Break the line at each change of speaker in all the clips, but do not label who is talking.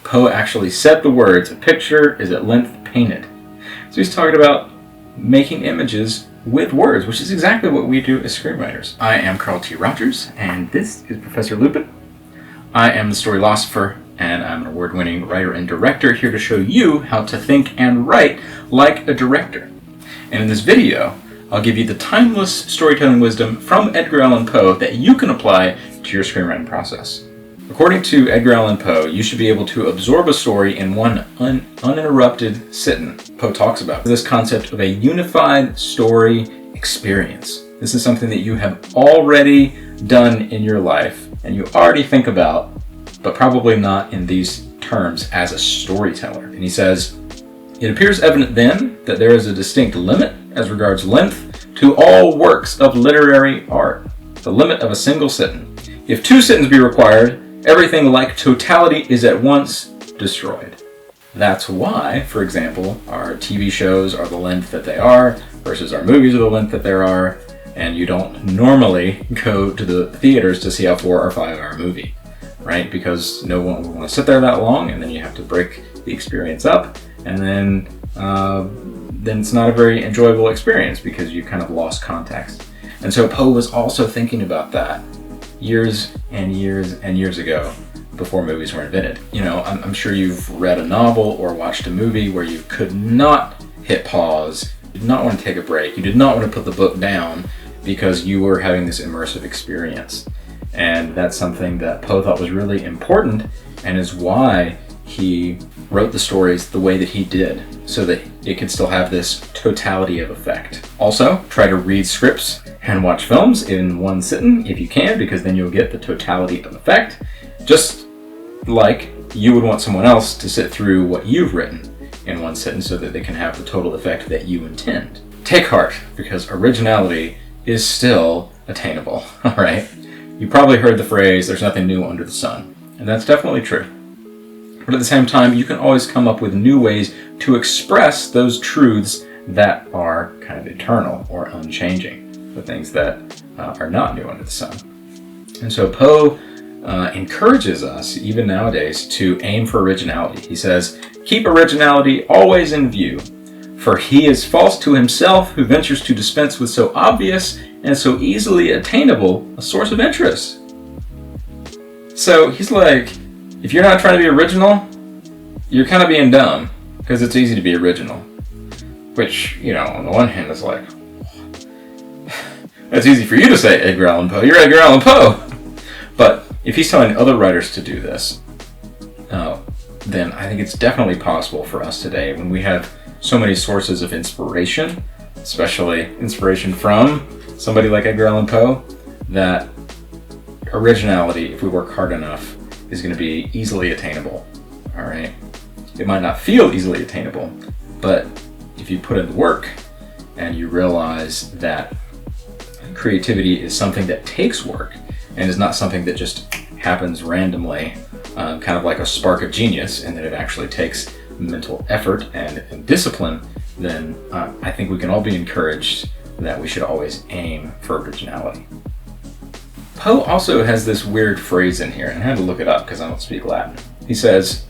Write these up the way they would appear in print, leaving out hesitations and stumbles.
Poe actually said the words, "A picture is at length painted." So he's talking about making images with words, which is exactly what we do as screenwriters. I am Carl T. Rogers, and this is Professor Lupin. I am the Storylosopher, and I'm an award-winning writer and director here to show you how to think and write like a director. And in this video, I'll give you the timeless storytelling wisdom from Edgar Allan Poe that you can apply to your screenwriting process. According to Edgar Allan Poe, you should be able to absorb a story in one uninterrupted sitting. Poe talks about this concept of a unified story experience. This is something that you have already done in your life and you already think about, but probably not in these terms as a storyteller. And he says, "It appears evident then that there is a distinct limit as regards length to all works of literary art, the limit of a single sitting. If 2 sittings be required, everything like totality is at once destroyed." That's why, for example, our TV shows are the length that they are versus our movies are the length that there are, and you don't normally go to the theaters to see a 4 or 5 hour movie, right? Because no one will want to sit there that long, and then you have to break the experience up, and then it's not a very enjoyable experience because you kind of lost context. And so Poe was also thinking about that years and years and years ago before movies were invented. You know, I'm sure you've read a novel or watched a movie where you could not hit pause, you did not want to take a break, you did not want to put the book down because you were having this immersive experience. And that's something that Poe thought was really important and is why he wrote the stories the way that he did, so that it could still have this totality of effect. Also, try to read scripts and watch films in one sitting if you can, because then you'll get the totality of effect, just like you would want someone else to sit through what you've written in one sitting so that they can have the total effect that you intend. Take heart, because originality is still attainable, all right? You probably heard the phrase, "There's nothing new under the sun," and that's definitely true. But at the same time, you can always come up with new ways to express those truths that are kind of eternal or unchanging, the things that are not new under the sun. And so Poe encourages us, even nowadays, to aim for originality. He says, "Keep originality always in view, for he is false to himself who ventures to dispense with so obvious and so easily attainable a source of interest." So he's like, if you're not trying to be original, you're kind of being dumb, because it's easy to be original. Which, you know, on the one hand, is like, that's easy for you to say, Edgar Allan Poe. You're Edgar Allan Poe. But if he's telling other writers to do this, then I think it's definitely possible for us today, when we have so many sources of inspiration, especially inspiration from somebody like Edgar Allan Poe, that originality, if we work hard enough, is going to be easily attainable. All right. It might not feel easily attainable, but if you put in the work and you realize that creativity is something that takes work and is not something that just happens randomly, kind of like a spark of genius, and that it actually takes mental effort and discipline, then I think we can all be encouraged that we should always aim for originality. Poe also has this weird phrase in here, and I had to look it up because I don't speak Latin. He says,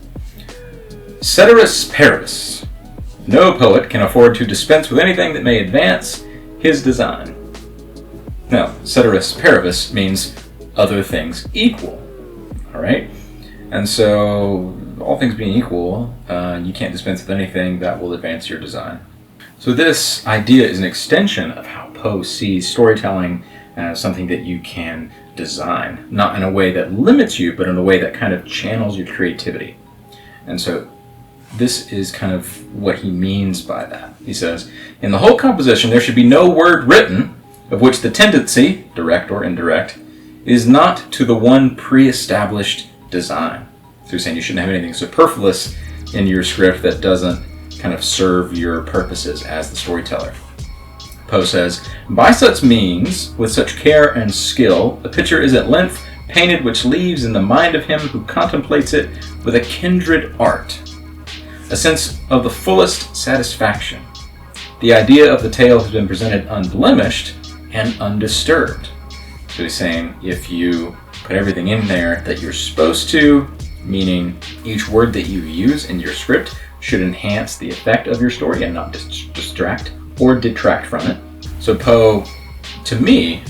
"Ceteris paribus. No poet can afford to dispense with anything that may advance his design." Now, ceteris paribus means other things equal, all right? And so, all things being equal, you can't dispense with anything that will advance your design. So this idea is an extension of how Poe sees storytelling as something that you can design, not in a way that limits you, but in a way that kind of channels your creativity. And so this is kind of what he means by that. He says, "In the whole composition, there should be no word written of which the tendency, direct or indirect, is not to the one pre-established design." So he's saying you shouldn't have anything superfluous in your script that doesn't kind of serve your purposes as the storyteller. Poe says, "By such means, with such care and skill, a picture is at length painted which leaves in the mind of him who contemplates it with a kindred art, a sense of the fullest satisfaction. The idea of the tale has been presented unblemished and undisturbed." So he's saying if you put everything in there that you're supposed to, meaning each word that you use in your script should enhance the effect of your story and not distract or detract from it. So Poe, to me,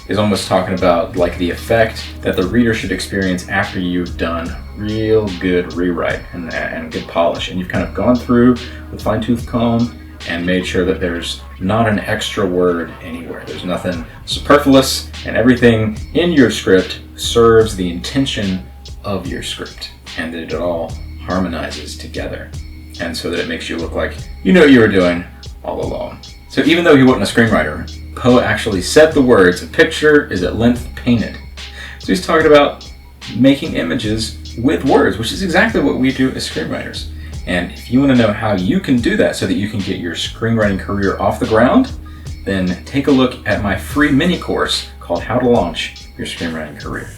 is almost talking about like the effect that the reader should experience after you've done real good rewrite and good polish, and you've kind of gone through with fine-tooth comb and made sure that there's not an extra word anywhere. There's nothing superfluous, and everything in your script serves the intention of your script, and that it all harmonizes together, and so that it makes you look like you know what you were doing all along. So even though he wasn't a screenwriter, Poe actually said the words, "A picture is at length painted." So he's talking about making images with words, which is exactly what we do as screenwriters. And if you want to know how you can do that so that you can get your screenwriting career off the ground, then take a look at my free mini course called How to Launch Your Screenwriting Career.